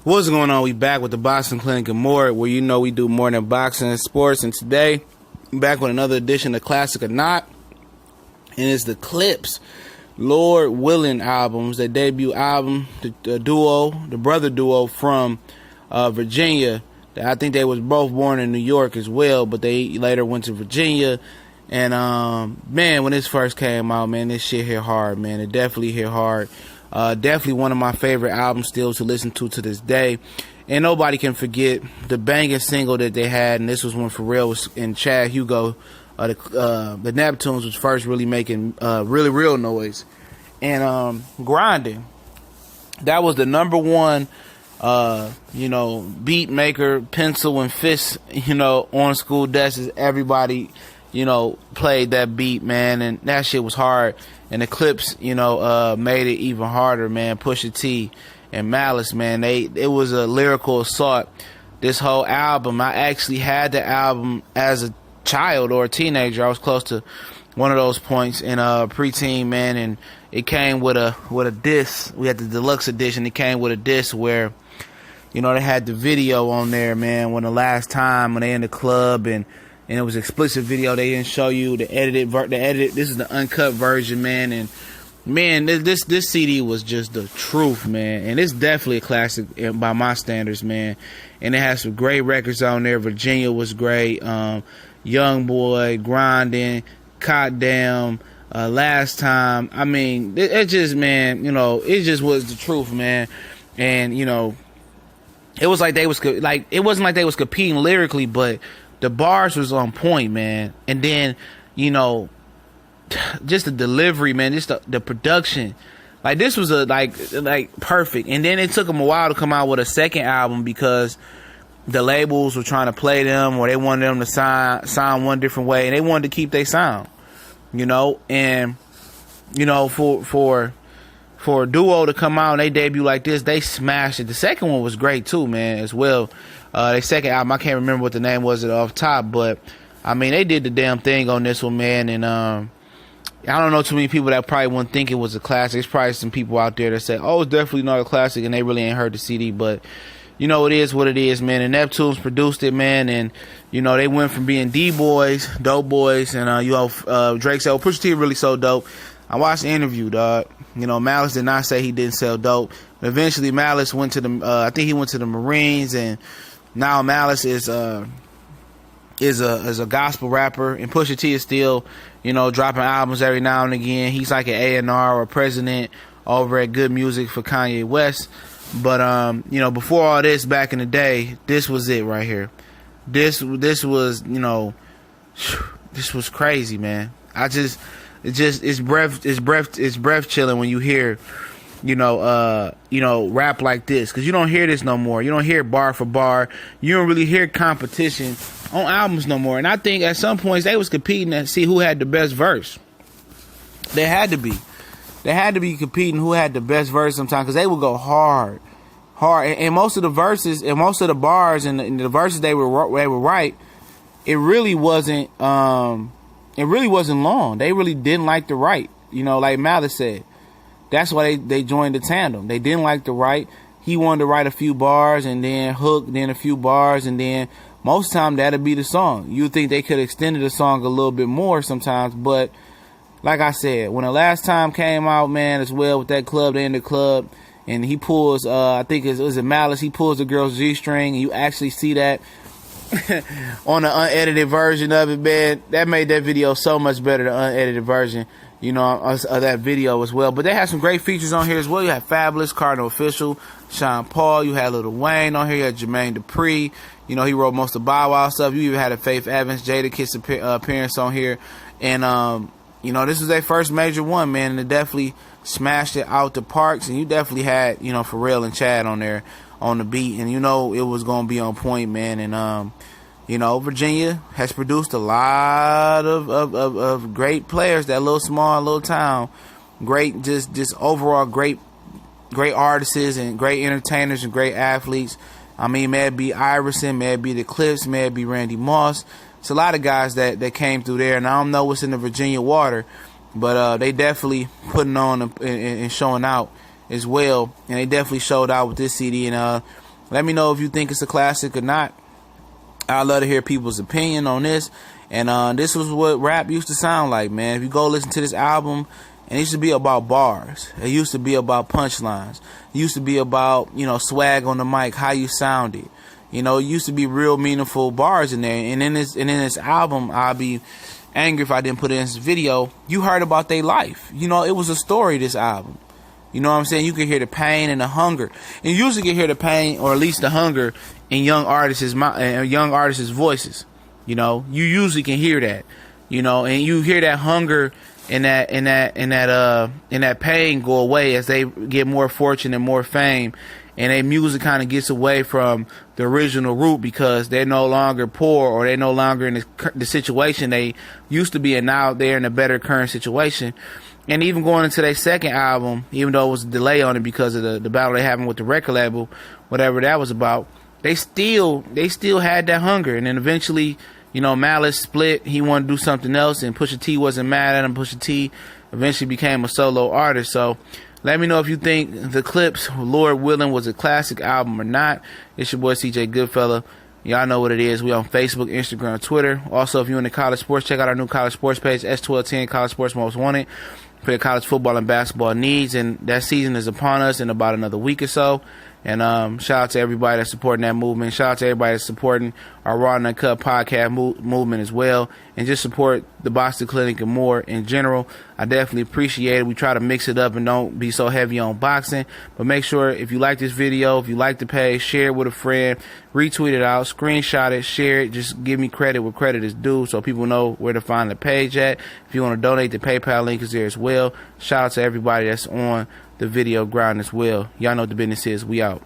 What's going on? We back with the Boxing Clinic and more, where you know we do more than boxing and sports. And today, back with another edition of Classic or Not, and it's the Clipse Lord Willin albums, their debut album, the brother duo from Virginia. I think they was both born in New York as well, but they later went to Virginia. And man, when this first came out, man, this shit hit hard, man. It definitely hit hard. Definitely one of my favorite albums still to listen to this day. And nobody can forget the banging single that they had, and this was when Pharrell was in Chad Hugo, the Neptunes was first really making really real noise. And Grinding, that was the number one beat maker, pencil and fist, on school desks. Everybody, played that beat, man, and that shit was hard. And the Clipse, made it even harder, man. Pusha T and Malice, man, it was a lyrical assault. This whole album, I actually had the album as a child or a teenager. I was close to one of those points in preteen, man, and it came with a disc. We had the deluxe edition. It came with a disc where, they had the video on there, man, when the last time when they in the club, and it was explicit video. They didn't show you the edited. This is the uncut version, man. And man, this CD was just the truth, man. And it's definitely a classic by my standards, man. And it has some great records on there. Virginia was great. Young Boy, Grinding, Caught Down, Last Time. I mean, it just, man, it just was the truth, man. And it was like it wasn't like they was competing lyrically, but the bars was on point, man. And then, just the delivery, man, just the production. Like, this was like perfect. And then it took them a while to come out with a second album because the labels were trying to play them, or they wanted them to sound one different way, and they wanted to keep their sound, and for a duo to come out and they debut like this, they smashed it. The second one was great too, man, as well. Their second album, I can't remember what the name was off top, but I mean, they did the damn thing on this one, man. And I don't know too many people that probably wouldn't think it was a classic. There's probably some people out there that say, oh, it's definitely not a classic, and they really ain't heard the CD. But it is what it is, man. And Neptunes produced it, man, and they went from being D-boys, dope boys, and Drake said, Pusha T really so dope. I watched the interview, dog. Malice did not say he didn't sell dope. But eventually, Malice went to I think he went to the Marines, and now Malice is a gospel rapper, and Pusha T is still, dropping albums every now and again. He's like an A&R or president over at Good Music for Kanye West. But before all this, back in the day, this was it right here. This was this was crazy, man. It's breath chilling when you hear rap like this, because you don't hear this no more. You don't hear bar for bar. You don't really hear competition on albums no more. And I think at some points they was competing to see who had the best verse. They had to be competing who had the best verse sometimes, because they would go hard. And most of the verses and most of the bars and the verses they would write, it really wasn't long. They really didn't like to write. Like Malice said. That's why they joined the tandem. They didn't like to write. He wanted to write a few bars and then hook, then a few bars, and then most of the time that'd be the song. You'd think they could have extended the song a little bit more sometimes, but like I said, when the Last Time came out, man, as well with that club, they in the club, and he pulls, I think it was Malice, he pulls the girl's G-string, and you actually see that on the unedited version of it, man. That made that video so much better, the unedited version. Of that video as well. But they had some great features on here as well. You had Fabulous, Cardinal Official, Sean Paul. You had Lil Wayne on here. You had Jermaine Dupri. He wrote most of Bow Wow stuff. You even had a Faith Evans, Jadakiss appearance on here. And, this was their first major one, man. And it definitely smashed it out the parks. And you definitely had, Pharrell and Chad on there on the beat. And, it was going to be on point, man. And, Virginia has produced a lot of great players. That little town, great, just overall great artists and great entertainers and great athletes. I mean, may it be Iverson, may it be the Clipse, may it be Randy Moss. It's a lot of guys that came through there, and I don't know what's in the Virginia water, but they definitely putting on and showing out as well. And they definitely showed out with this CD. And Let me know if you think it's a classic or not. I'd love to hear people's opinion on this. And this was what rap used to sound like, man. If you go listen to this album, and it used to be about bars. It used to be about punchlines. It used to be about, swag on the mic, how you sounded. It used to be real meaningful bars in there. And in this album, I'll be angry if I didn't put it in this video. You heard about their life. It was a story, this album. You know what I'm saying? You can hear the pain and the hunger. And you usually can hear the pain, or at least the hunger, in young artists' voices. You usually can hear that. And you hear that hunger and that pain go away as they get more fortune and more fame, and their music kind of gets away from the original root because they're no longer poor, or they're no longer in the situation they used to be, and now they're in a better current situation. And even going into their second album, even though it was a delay on it because of the battle they having with the record label, whatever that was about, they still had that hunger. And then eventually, Malice split. He wanted to do something else, and Pusha T wasn't mad at him. Pusha T eventually became a solo artist. So let me know if you think the Clipse, Lord Willin, was a classic album or not. It's your boy CJ Goodfella. Y'all know what it is. We on Facebook, Instagram, Twitter. Also, if you're into college sports, check out our new college sports page, S1210 College Sports Most Wanted, for your college football and basketball needs. And that season is upon us in about another week or so. And shout out to everybody that's supporting that movement. Shout out to everybody that's supporting our Raw and Uncut podcast movement as well. And just support the Boston Clinic and more in general. I definitely appreciate it. We try to mix it up and don't be so heavy on boxing. But make sure, if you like this video, if you like the page, share it with a friend, retweet it out, screenshot it, share it. Just give me credit where credit is due so people know where to find the page at. If you want to donate, the PayPal link is there as well. Shout out to everybody that's on the video grind as well. Y'all know what the business is. We out.